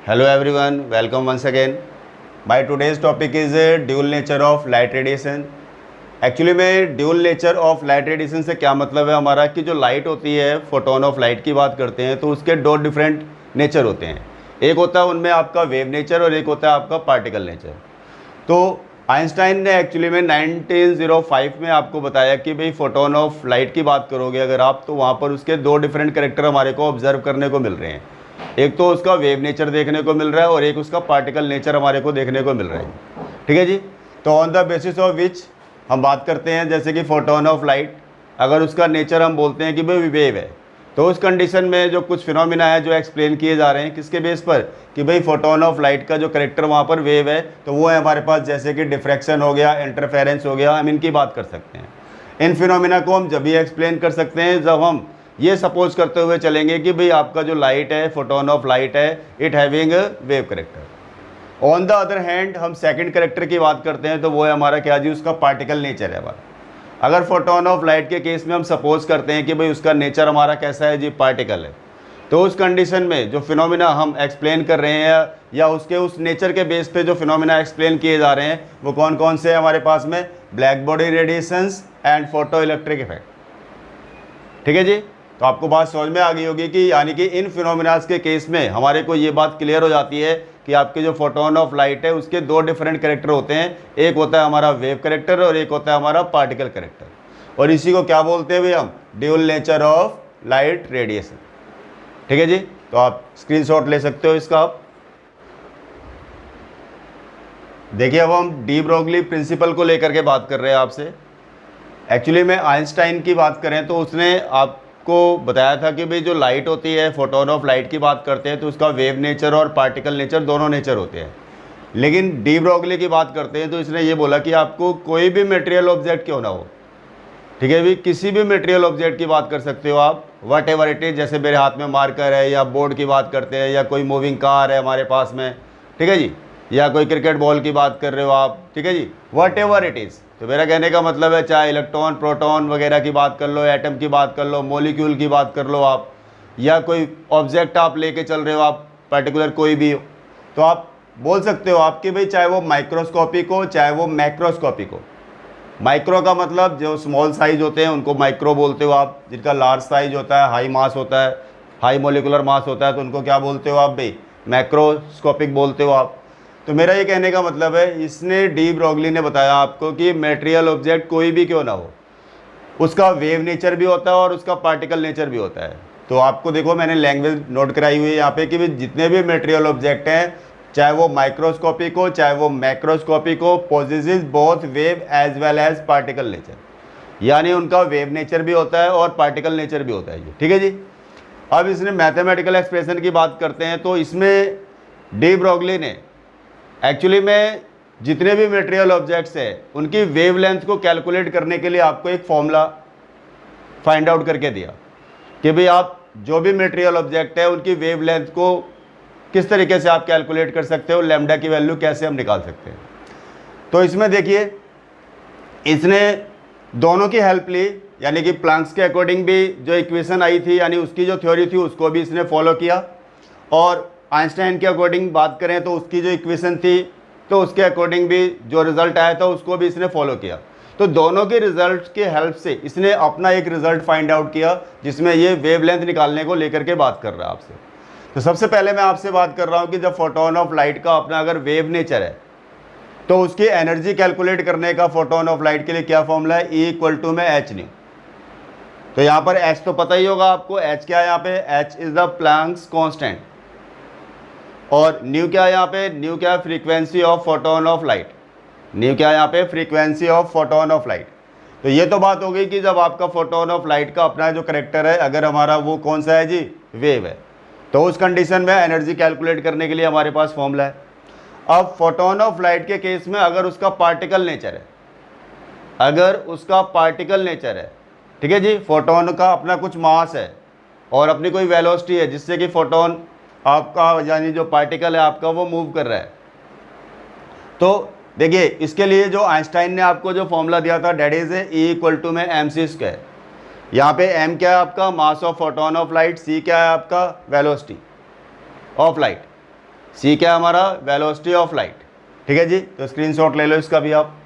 Hello everyone, welcome once again. My today's topic is dual nature of light radiation. Actually में dual nature of light radiation से क्या मतलब है हमारा कि जो लाइट होती है, फोटोन ऑफ लाइट की बात करते हैं तो उसके दो डिफरेंट नेचर होते हैं। एक होता है उनमें आपका वेव नेचर और एक होता है आपका पार्टिकल नेचर। तो आइंस्टाइन ने एक्चुअली में 1905 में आपको बताया कि भाई फोटोन ऑफ लाइट की बात करोगे अगर आप, तो वहाँ पर उसके दो डिफरेंट कैरेक्टर हमारे को ऑब्जर्व करने को मिल रहे हैं। एक तो उसका वेव नेचर देखने को मिल रहा है और एक उसका पार्टिकल नेचर हमारे को देखने को मिल रहा है। ठीक है जी। तो on the basis of which हम बात करते हैं, जैसे कि फोटोन ऑफ लाइट, अगर उसका नेचर हम बोलते हैं कि भाई वेव है, तो उस कंडीशन में जो कुछ फिनोमिना है जो एक्सप्लेन किए जा रहे हैं किसके बेस पर, कि भाई फोटोन ऑफ लाइट का जो करेक्टर वहाँ पर वेव है, तो वो है हमारे पास, जैसे कि डिफ्रैक्शन हो गया, इंटरफेरेंस हो गया, हम इनकी बात कर सकते हैं। इन फिनोमिना को हम जब भी एक्सप्लेन कर सकते हैं जब हम ये सपोज करते हुए चलेंगे कि भाई आपका जो लाइट है, फोटोन ऑफ लाइट है, it having wave character. On the other hand हम सेकंड करेक्टर की बात करते हैं तो वो है हमारा क्या जी, उसका पार्टिकल नेचर है हमारा। अगर फोटोन ऑफ लाइट के केस में हम सपोज करते हैं कि भाई उसका नेचर हमारा कैसा है जी, पार्टिकल है, तो उस कंडीशन में जो फिनोमिना हम एक्सप्लेन कर रहे हैं या उसके उस नेचर के बेस पे जो फिनोमिना एक्सप्लेन किए जा रहे हैं वो कौन कौन से हैं हमारे पास में, black body radiations and photo electric effect. ठीक है जी। तो आपको बात समझ में आ गई होगी कि यानी कि इन फिनोमिनास के केस में हमारे को ये बात क्लियर हो जाती है कि आपके जो फोटोन ऑफ लाइट है उसके दो डिफरेंट कैरेक्टर होते हैं। एक होता है हमारा वेव कैरेक्टर और एक होता है हमारा पार्टिकल कैरेक्टर, और इसी को क्या बोलते हैं भाई हम, dual nature of light radiation. ठीक है जी। तो आप स्क्रीनशॉट ले सकते हो इसका। आप देखिए, अब हम डी ब्रोगली प्रिंसिपल को लेकर के बात कर रहे हैं आपसे। एक्चुअली में आइंस्टाइन की बात करें तो उसने आपको बताया था कि भाई जो लाइट होती है, फोटोन ऑफ लाइट की बात करते हैं तो उसका वेव नेचर और पार्टिकल नेचर दोनों नेचर होते हैं। लेकिन डी ब्रोगली की बात करते हैं तो इसने ये बोला कि आपको कोई भी मटेरियल ऑब्जेक्ट क्यों ना हो, ठीक है भी, किसी भी मटेरियल ऑब्जेक्ट की बात कर सकते हो आप, वट एवर इट इज। जैसे मेरे हाथ में मार्कर है या बोर्ड की बात करते हैं या कोई मूविंग कार है हमारे पास में, ठीक है जी, या कोई क्रिकेट बॉल की बात कर रहे हो आप, ठीक है जी, वट एवर इट इज़। तो मेरा कहने का मतलब है चाहे इलेक्ट्रॉन, प्रोटॉन वगैरह की बात कर लो, एटम की बात कर लो, मॉलिक्यूल की बात कर लो आप, या कोई ऑब्जेक्ट आप लेके चल रहे हो आप पर्टिकुलर कोई भी हो, तो आप बोल सकते हो आपकी भाई चाहे वो माइक्रोस्कोपिक हो चाहे वो मैक्रोस्कोपिक हो। माइक्रो का मतलब जो स्मॉल साइज होते हैं उनको माइक्रो बोलते हो आप, जिनका लार्ज साइज होता है, हाई मास होता है, हाई मोलिकुलर मास होता है, तो उनको क्या बोलते हो आप भाई, मैक्रोस्कोपिक बोलते हो आप। तो मेरा ये कहने का मतलब है, इसने डी ब्रोगली ने बताया आपको कि मटेरियल ऑब्जेक्ट कोई भी क्यों ना हो, उसका वेव नेचर भी होता है और उसका पार्टिकल नेचर भी होता है। तो आपको देखो मैंने लैंग्वेज नोट कराई हुई है यहाँ पे कि भाई जितने भी मटेरियल ऑब्जेक्ट हैं, चाहे वो माइक्रोस्कोपिक हो चाहे वो मैक्रोस्कोपिक हो, possesses both wave as well as particle nature, यानी उनका वेव नेचर भी होता है और पार्टिकल नेचर भी होता है ये। ठीक है जी। अब इसने मैथमेटिकल एक्सप्रेशन की बात करते हैं तो इसमें डी ब्रोगली ने एक्चुअली में जितने भी मटेरियल ऑब्जेक्ट्स हैं उनकी वेवलेंथ को कैलकुलेट करने के लिए आपको एक फॉर्मूला फाइंड आउट करके दिया कि भाई आप जो भी मटेरियल ऑब्जेक्ट है उनकी वेवलेंथ को किस तरीके से आप कैलकुलेट कर सकते हो, लैम्डा की वैल्यू कैसे हम निकाल सकते हैं। तो इसमें देखिए इसने दोनों की हेल्प ली, यानी कि प्लैंक्स के अकॉर्डिंग भी जो इक्वेशन आई थी यानी उसकी जो थ्योरी थी उसको भी इसने फॉलो किया, और आइंस्टाइन के अकॉर्डिंग बात करें तो उसकी जो इक्वेशन थी तो उसके अकॉर्डिंग भी जो रिजल्ट आया था उसको भी इसने फॉलो किया। तो दोनों के रिजल्ट के हेल्प से इसने अपना एक रिजल्ट फाइंड आउट किया जिसमें ये वेवलेंथ निकालने को लेकर के बात कर रहा है आपसे। तो सबसे पहले मैं आपसे बात कर रहा हूँ कि जब फोटोन ऑफ लाइट का अपना अगर वेव नेचर है तो उसकी एनर्जी कैलकुलेट करने का फोटोन ऑफ लाइट के लिए क्या फॉर्मूला है, E इक्वल टू में एच न्यू। तो यहाँ पर एच तो पता ही होगा आपको, एच क्या है यहाँ पे, H is the Planck's constant, और न्यू क्या है यहाँ पे, न्यू क्या है, frequency of photon of light. New क्या है यहाँ पे, frequency of photon of light. तो ये तो बात हो गई कि जब आपका फोटोन ऑफ लाइट का अपना जो करेक्टर है अगर हमारा वो कौन सा है जी, वेव है, तो उस कंडीशन में एनर्जी कैलकुलेट करने के लिए हमारे पास फॉर्मूला है। अब फोटोन ऑफ लाइट के केस में अगर उसका पार्टिकल नेचर है, अगर उसका पार्टिकल नेचर है, ठीक है जी, फोटोन का अपना कुछ मास है और अपनी कोई वेलोसिटी है जिससे कि फोटोन आपका यानी जो पार्टिकल है आपका वो मूव कर रहा है, तो देखिए इसके लिए जो आइंस्टाइन ने आपको जो फॉर्मूला दिया था that is E equal to में mc²। यहाँ पे m क्या है आपका, mass of photon of light, c क्या है आपका, वेलोसिटी ऑफ लाइट, सी क्या है हमारा, वेलोसिटी ऑफ लाइट। ठीक है जी, तो स्क्रीनशॉट ले लो इसका भी आप।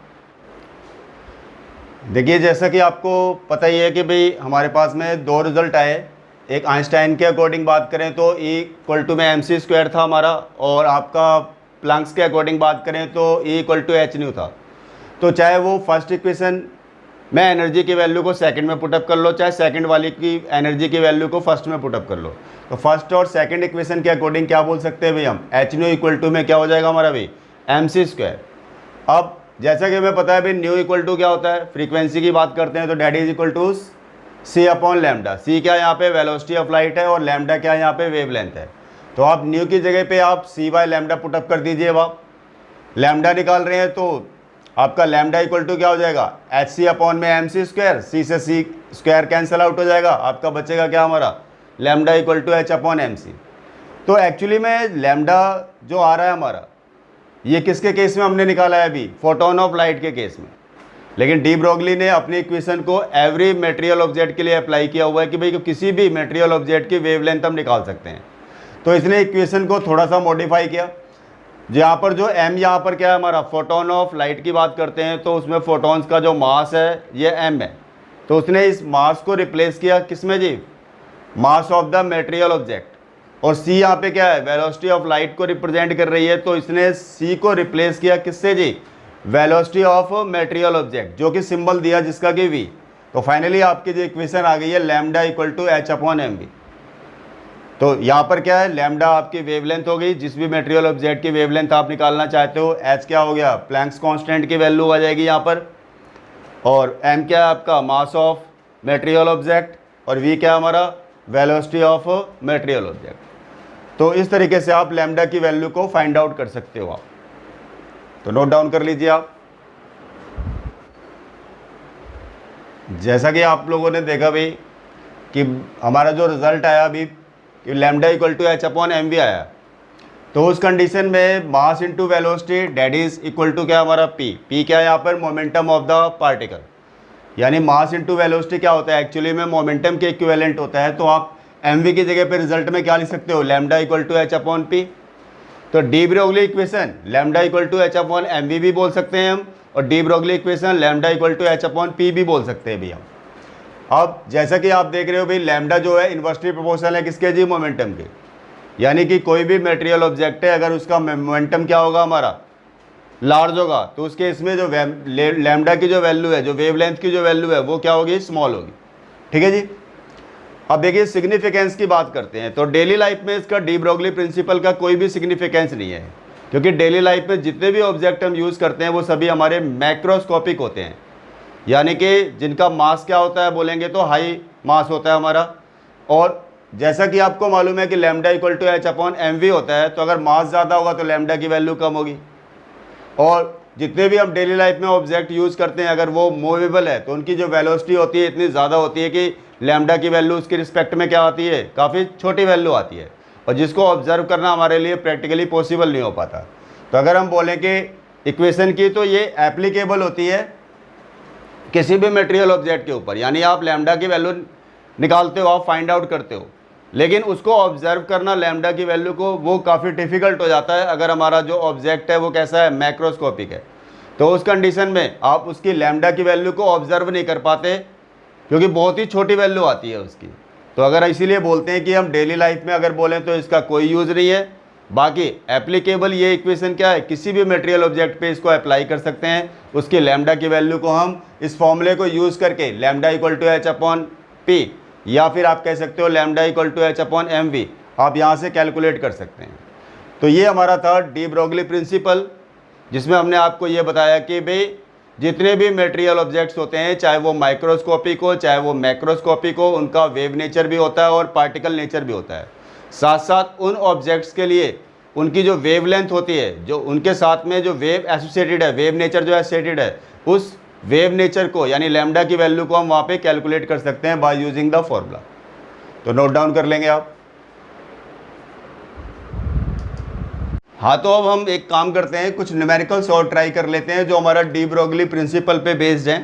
देखिए जैसा कि आपको पता ही है कि भाई हमारे पास में दो रिजल्ट आए। एक आइंस्टाइन के अकॉर्डिंग बात करें तो E इक्वल टू में mc² था हमारा, और आपका प्लैंक्स के अकॉर्डिंग बात करें तो E equal to h nu था। तो चाहे वो फर्स्ट इक्वेशन में एनर्जी की वैल्यू को सेकंड में पुटअप कर लो, चाहे सेकंड वाली की एनर्जी की वैल्यू को फर्स्ट में पुटअप कर लो, तो फर्स्ट और सेकंड इक्वेशन के अकॉर्डिंग क्या बोल सकते हैं भाई हम, h न्यू इक्वल टू में क्या हो जाएगा हमारा भाई, mc²। अब जैसा कि हमें पता है भाई न्यू इक्वल टू क्या होता है, फ्रीक्वेंसी की बात करते हैं तो that is equal to c upon lambda. c क्या यहाँ पे वेलोसिटी ऑफ लाइट है और लैम्डा क्या यहाँ पे वेवलेंथ है। तो आप न्यू की जगह पे आप c बाय लैम्डा पुटअप कर दीजिए। अब आप लैम्डा निकाल रहे हैं तो आपका लैम्डा इक्वल टू क्या हो जाएगा, hc अपॉन में mc², c से c स्क्वायर कैंसिल आउट हो जाएगा, आपका बचेगा क्या हमारा, lambda equal to h upon mc। तो एक्चुअली में लैम्डा जो आ रहा है हमारा, ये किसके केस में हमने निकाला है अभी, फोटोन ऑफ लाइट के केस में। लेकिन डी ब्रोगली ने अपनी इक्वेशन को एवरी मटेरियल ऑब्जेक्ट के लिए अप्लाई किया हुआ है कि भाई किसी भी मटेरियल ऑब्जेक्ट की वेवलेंथ हम निकाल सकते हैं। तो इसने इक्वेशन को थोड़ा सा मॉडिफाई किया। यहाँ पर जो m यहाँ पर क्या है हमारा, फोटोन ऑफ लाइट की बात करते हैं तो उसमें फोटोन्स का जो मास है ये m है। तो उसने इस मास को रिप्लेस किया किस में जी, mass of the material object. और c यहाँ पे क्या है, वेलोसिटी ऑफ लाइट को रिप्रेजेंट कर रही है, तो इसने c को रिप्लेस किया किससे जी, वेलोसिटी ऑफ मटेरियल ऑब्जेक्ट, जो कि सिंबल दिया जिसका कि v। तो फाइनली आपकी जो इक्वेशन आ गई है lambda equal to h upon mv। तो यहाँ पर क्या है, लैम्डा आपकी वेवलेंथ हो गई, जिस भी मटेरियल ऑब्जेक्ट की वेवलेंथ आप निकालना चाहते हो। h क्या हो गया, प्लैंक्स कांस्टेंट की वैल्यू आ जाएगी यहाँ पर, और m क्या है आपका, मास ऑफ मटेरियल ऑब्जेक्ट, और v क्या है हमारा, वेलोसिटी ऑफ मटेरियल ऑब्जेक्ट। तो इस तरीके से आप लैम्डा की वैल्यू को फाइंड आउट कर सकते हो आप। तो नोट डाउन कर लीजिए आप। जैसा कि आप लोगों ने देखा भाई कि हमारा जो रिजल्ट आया अभी कि lambda equal to h upon mv आया, तो उस कंडीशन में mass into velocity that is equal to क्या हमारा p। p क्या है यहाँ पर, मोमेंटम ऑफ द पार्टिकल, यानी मास इनटू वेलोसिटी क्या होता है, एक्चुअली में मोमेंटम के इक्विवेलेंट होता है। तो आप mv की जगह पे रिजल्ट में क्या लिख सकते हो, lambda equal to h upon p। तो de Broglie equation lambda equal to h upon mv भी बोल सकते हैं हम, और de Broglie equation lambda equal to h upon p भी बोल सकते हैं भी हम। अब जैसा कि आप देख रहे हो भाई, लैम्डा जो है इन्वर्सली प्रोपोर्शनल है किसके जी, मोमेंटम के। यानी कि कोई भी मटेरियल ऑब्जेक्ट है, अगर उसका मोमेंटम क्या होगा हमारा, लार्ज होगा, तो उसके इसमें जो लैम्डा की जो वैल्यू है, जो वेवलेंथ की जो वैल्यू है, वो क्या होगी, स्मॉल होगी। ठीक है जी। अब देखिए सिग्निफिकेंस की बात करते हैं। तो डेली लाइफ में इसका डी ब्रोगली प्रिंसिपल का कोई भी सिग्निफिकेंस नहीं है, क्योंकि डेली लाइफ में जितने भी ऑब्जेक्ट हम यूज़ करते हैं वो सभी हमारे मैक्रोस्कोपिक होते हैं, यानी कि जिनका मास क्या होता है बोलेंगे तो हाई मास होता है हमारा। और जैसा कि आपको मालूम है कि lambda equal to h upon mv होता है, तो अगर मास ज़्यादा होगा तो लैम्डा की वैल्यू कम होगी। और जितने भी हम डेली लाइफ में ऑब्जेक्ट यूज़ करते हैं, अगर वो मूवेबल है तो उनकी जो वेलोसिटी होती है इतनी ज़्यादा होती है कि लैम्डा की वैल्यू उसके रिस्पेक्ट में क्या आती है, काफ़ी छोटी वैल्यू आती है, और जिसको ऑब्जर्व करना हमारे लिए प्रैक्टिकली पॉसिबल नहीं हो पाता। तो अगर हम बोलें कि इक्वेशन की, तो ये एप्लीकेबल होती है किसी भी मटेरियल ऑब्जेक्ट के ऊपर, यानी आप लैम्डा की वैल्यू निकालते हो, आप फाइंड आउट करते हो, लेकिन उसको ऑब्जर्व करना लैम्डा की वैल्यू को, वो काफ़ी डिफ़िकल्ट हो जाता है अगर हमारा जो ऑब्जेक्ट है वो कैसा है, मैक्रोस्कोपिक है। तो उस कंडीशन में आप उसकी लैम्डा की वैल्यू को ऑब्जर्व नहीं कर पाते, क्योंकि बहुत ही छोटी वैल्यू आती है उसकी। तो अगर इसीलिए बोलते हैं कि हम डेली लाइफ में अगर बोलें तो इसका कोई यूज़ नहीं है। बाकी एप्लीकेबल ये इक्वेशन क्या है, किसी भी मटेरियल ऑब्जेक्ट पे इसको अप्लाई कर सकते हैं। उसकी लैम्डा की वैल्यू को हम इस फॉर्मूले को यूज़ करके lambda equal to h upon p, या फिर आप कह सकते हो lambda equal to h upon mv, आप यहाँ से कैलकुलेट कर सकते हैं। तो ये हमारा था डी ब्रोगली प्रिंसिपल, जिसमें हमने आपको ये बताया कि भाई जितने भी मटेरियल ऑब्जेक्ट्स होते हैं, चाहे वो माइक्रोस्कोपिक हो चाहे वो मैक्रोस्कोपिक हो, उनका वेव नेचर भी होता है और पार्टिकल नेचर भी होता है। साथ साथ उन ऑब्जेक्ट्स के लिए उनकी जो वेवलेंथ होती है, जो उनके साथ में जो वेव एसोसिएटेड है, वेव नेचर जो एसोसिएटेड है, उस वेव नेचर को यानी लैम्डा की वैल्यू को हम वहाँ पे कैलकुलेट कर सकते हैं बाय यूजिंग द फॉर्मूला। तो नोट डाउन कर लेंगे आप। हाँ, तो अब हम एक काम करते हैं, कुछ न्यूमेरिकल्स और ट्राई कर लेते हैं जो हमारा डी ब्रोगली प्रिंसिपल पे बेस्ड हैं।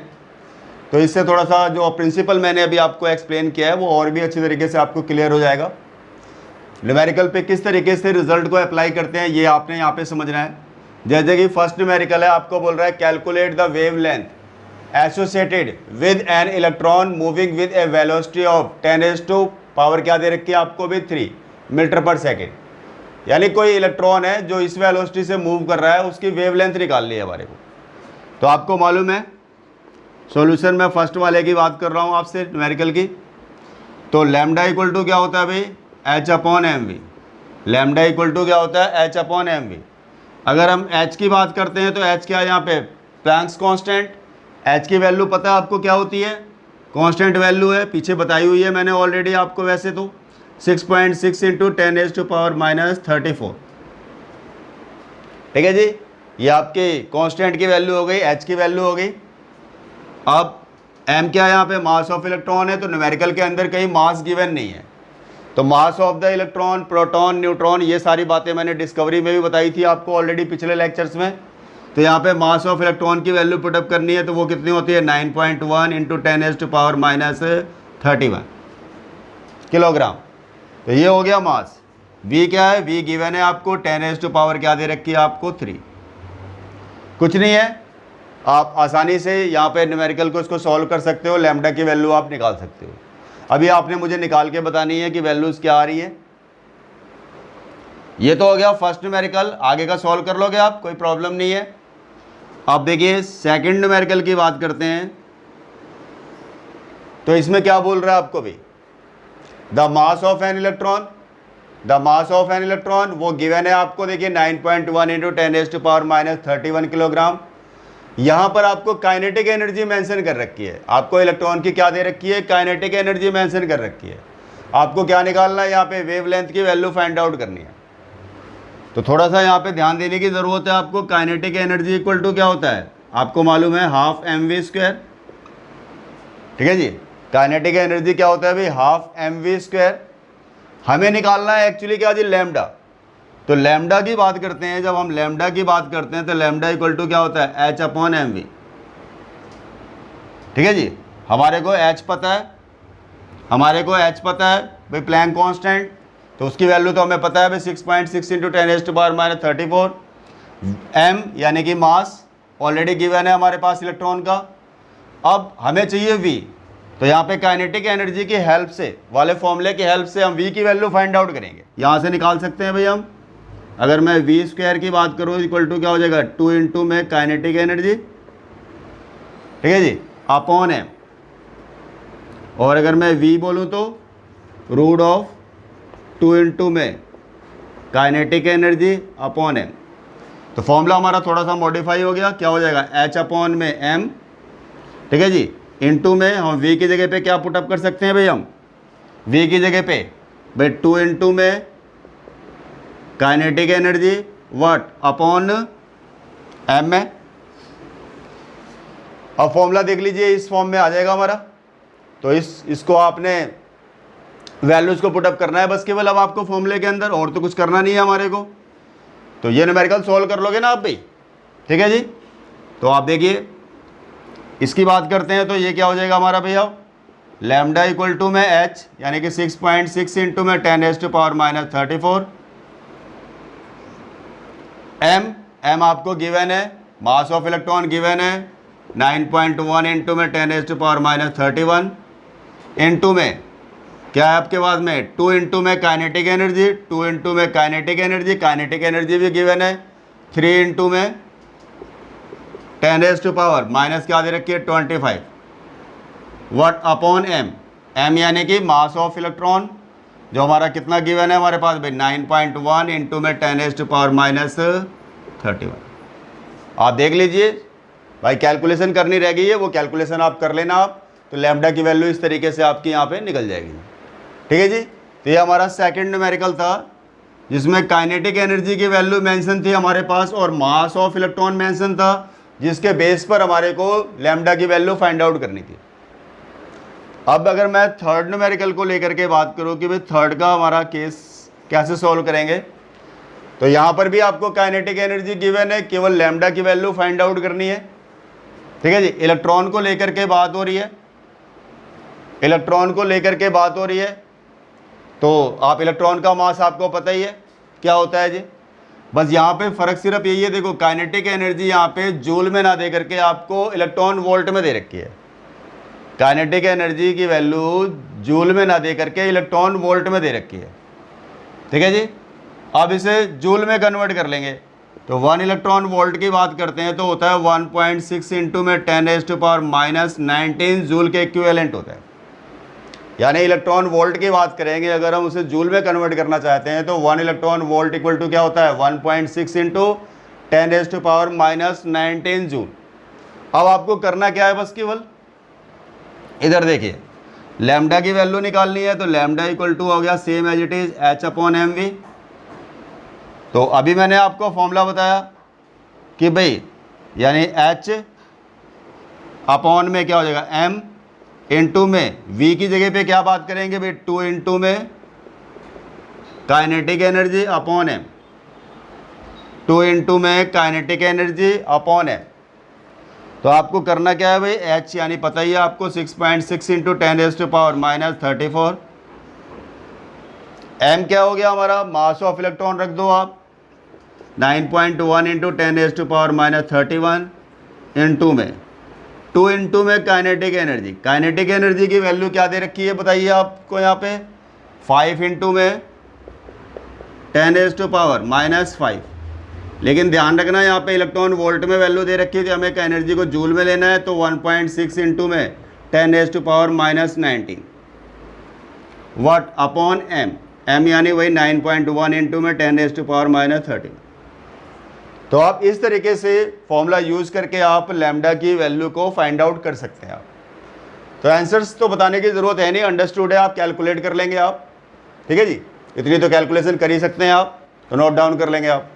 तो इससे थोड़ा सा जो प्रिंसिपल मैंने अभी आपको एक्सप्लेन किया है वो और भी अच्छी तरीके से आपको क्लियर हो जाएगा। न्यूमेरिकल पे किस तरीके से रिजल्ट को अप्लाई करते हैं ये आपने यहाँ पे समझना है। जैसे कि फर्स्ट न्यूमेरिकल है, आपको बोल रहा है calculate the wave length associated with an electron moving with A velocity of 10⁻⁴ क्या दे रखी है आपको भी 3 मीटर पर सेकेंड। यानी कोई इलेक्ट्रॉन है जो इस वेलोसिटी से मूव कर रहा है, उसकी वेव लेंथ निकालनी है हमारे को। तो आपको मालूम है सॉल्यूशन में फर्स्ट वाले की बात कर रहा हूँ आपसे न्यूमेरिकल की। तो लैम्डा इक्वल टू क्या होता है भाई, h/mv। लैम्डा इक्वल टू क्या होता है, h/mv। अगर हम h की बात करते हैं तो h क्या है यहाँ पे, प्लैंक्स कांस्टेंट। h की वैल्यू पता है आपको क्या होती है, कांस्टेंट वैल्यू है, पीछे बताई हुई है मैंने ऑलरेडी आपको। वैसे तो 6.6 × 10⁻⁻34, ठीक है जी। ये आपकी कांस्टेंट की वैल्यू हो गई, h की वैल्यू हो गई। अब m क्या है यहाँ पे, मास ऑफ इलेक्ट्रॉन है। तो न्यूमेरिकल के अंदर कहीं मास गिवन नहीं है, तो मास of the electron, proton, neutron, ये सारी बातें मैंने डिस्कवरी में भी बताई थी आपको ऑलरेडी पिछले लेक्चर्स में। तो यहाँ पे मास ऑफ इलेक्ट्रॉन की वैल्यू पुटअप करनी है, तो वो कितनी होती है 9.1 × 10⁻⁻31 किलोग्राम। तो ये हो गया मास। v क्या है, v गिवन है आपको 10⁻⁻ क्या दे रखी है आपको 3। कुछ नहीं है, आप आसानी से यहाँ पे न्यूमेरिकल को इसको सॉल्व कर सकते हो, लैम्डा की वैल्यू आप निकाल सकते हो। अभी आपने मुझे निकाल के बतानी है कि वैल्यूज़ क्या आ रही है। ये तो हो गया फर्स्ट न्यूमेरिकल, आगे का सॉल्व कर लोगे आप, कोई प्रॉब्लम नहीं है। अब देखिए सेकंड न्यूमेरिकल की बात करते हैं। तो इसमें क्या बोल रहा है आपको भी, the mass of an electron, the mass of an electron वो गिवन है आपको, देखिए 9.1 × 10⁻⁻31 किलोग्राम। यहाँ पर आपको काइनेटिक एनर्जी मेंशन कर रखी है, आपको इलेक्ट्रॉन की क्या दे रखी है, काइनेटिक एनर्जी मेंशन कर रखी है। आपको क्या निकालना है यहाँ पे, वेवलेंथ की वैल्यू फाइंड आउट करनी है। तो थोड़ा सा यहाँ पे ध्यान देने की ज़रूरत है आपको। काइनेटिक एनर्जी इक्वल टू क्या होता है आपको मालूम है, ½ mv², ठीक है जी। काइनेटिक एनर्जी क्या होता है भाई, ½ mv²। हमें निकालना है एक्चुअली क्या जी, लैम्डा। तो लैम्डा की बात करते हैं, जब हम लैम्डा की बात करते हैं तो लैम्डा इक्वल टू क्या होता है, h/mv, ठीक है जी। हमारे को h पता है, हमारे को h पता है भाई, प्लैंक कांस्टेंट, तो उसकी वैल्यू तो हमें पता है भाई 6.6 × 10⁻⁻34। m यानी कि मास ऑलरेडी गिवन है हमारे पास इलेक्ट्रॉन का। अब हमें चाहिए v, तो यहाँ पे काइनेटिक एनर्जी की हेल्प से, वाले फॉर्मूले की हेल्प से हम v की वैल्यू फाइंड आउट करेंगे। यहाँ से निकाल सकते हैं भाई हम। अगर मैं v² की बात करूँ इक्वल टू क्या हो जाएगा, 2 × में काइनेटिक एनर्जी, ठीक है जी, अपॉन m। और अगर मैं v बोलूँ तो √2 × में काइनेटिक एनर्जी अपॉन m। तो फॉर्मूला हमारा थोड़ा सा मॉडिफाई हो गया, क्या हो जाएगा h/m, ठीक है जी, इनटू में हम v की जगह पे क्या पुटअप कर सकते हैं भाई, हम v की जगह पे भाई 2 × में kinetic energy what upon m में। अब फॉर्मूला देख लीजिए, इस फॉर्म में आ जाएगा हमारा। तो इसको आपने वैल्यूज़ को पुटअप करना है बस केवल अब आपको फॉर्मूले के अंदर, और तो कुछ करना नहीं है हमारे को। तो ये न्यूमेरिकल सॉल्व कर लोगे ना आप भी, ठीक है जी। तो आप देखिए इसकी बात करते हैं, तो ये क्या हो जाएगा हमारा भैया, लैम्डा इक्वल टू में h यानी कि 6.6 × में 10⁻⁻34। m आपको गिवन है, मास ऑफ इलेक्ट्रॉन गिवन है 9.1 × में 10⁻⁻31 इनटू में क्या है आपके पास में 2 × में काइनेटिक एनर्जी, 2 × में काइनेटिक एनर्जी, काइनेटिक एनर्जी भी गिवन है 3 × में 10⁻⁻ माइनस क्या दे रखी है 25 व्हाट अपॉन m यानी कि मास ऑफ इलेक्ट्रॉन जो हमारा कितना गिवन है हमारे पास भाई 9.1 × में 10⁻31। आप देख लीजिए भाई, कैलकुलेशन करनी रह गई है, वो कैलकुलेशन आप कर लेना आप। तो लैम्डा की वैल्यू इस तरीके से आपकी यहाँ पे निकल जाएगी, ठीक है जी। तो ये हमारा सेकंड न्यूमेरिकल था जिसमें काइनेटिक एनर्जी की वैल्यू मेंशन थी हमारे पास और मास ऑफ इलेक्ट्रॉन मेंशन था, जिसके बेस पर हमारे को लैम्डा की वैल्यू फाइंड आउट करनी थी। अब अगर मैं थर्ड न्यूमेरिकल को लेकर के बात करूँ कि भाई थर्ड का हमारा केस कैसे सॉल्व करेंगे, तो यहाँ पर भी आपको काइनेटिक एनर्जी गिवन है, केवल लैम्डा की वैल्यू फाइंड आउट करनी है, ठीक है जी। इलेक्ट्रॉन को लेकर के बात हो रही है, इलेक्ट्रॉन को लेकर के बात हो रही है। तो आप इलेक्ट्रॉन का मास आपको पता ही है क्या होता है जी। बस यहाँ पे फ़र्क सिर्फ यही है, देखो काइनेटिक एनर्जी यहाँ पे जूल में ना दे करके आपको इलेक्ट्रॉन वोल्ट में दे रखी है। काइनेटिक एनर्जी की वैल्यू जूल में ना दे करके इलेक्ट्रॉन वोल्ट में दे रखी है, ठीक है जी। अब इसे जूल में कन्वर्ट कर लेंगे तो 1 इलेक्ट्रॉन वोल्ट की बात करते हैं तो होता है 1.6 इंटू में 10⁻⁻19 जूल के इक्विवेलेंट होता है। यानी इलेक्ट्रॉन वोल्ट की बात करेंगे, अगर हम उसे जूल में कन्वर्ट करना चाहते हैं तो 1 इलेक्ट्रॉन वोल्ट इक्वल टू क्या होता है 1.6 इंटू 10⁻⁻19 जूल। अब आपको करना क्या है, बस केवल इधर देखिए लैम्डा की वैल्यू निकालनी है। तो लैम्डा इक्वल टू हो गया same as it is H/mv। तो अभी मैंने आपको फॉर्मूला बताया कि भाई यानी H अपॉन में क्या हो जाएगा m इंटू में v की जगह पे क्या बात करेंगे भाई 2 इंटू में kinetic energy upon m, 2 into में काइनेटिक एनर्जी अपॉन m। तो आपको करना क्या है भाई h यानी पता ही है आपको 6.6 इंटू 10⁻⁻34। m क्या हो गया हमारा मास ऑफ इलेक्ट्रॉन रख दो आप 9.1 इंटू 10⁻31 इंटू में 2 इंटू में काइनेटिक एनर्जी। काइनेटिक एनर्जी की वैल्यू क्या दे रखी है बताइए आपको यहाँ पे 5 इंटू में 10⁻⁻5। लेकिन ध्यान रखना यहाँ पे इलेक्ट्रॉन वोल्ट में वैल्यू दे रखी थी, हमें एनर्जी को जूल में लेना है तो 1.6 इंटू में 10⁻⁻19 वाट अपॉन m यानी वही 9.1 इंटू में 10⁻⁻30। तो आप इस तरीके से फॉर्मूला यूज़ करके आप लैम्डा की वैल्यू को फाइंड आउट कर सकते हैं आप। तो आंसर्स तो बताने की ज़रूरत है नहीं, अंडरस्टूड है, आप कैलकुलेट कर लेंगे आप, ठीक है जी। इतनी तो कैलकुलेशन कर ही सकते हैं आप, तो नोट डाउन कर लेंगे आप।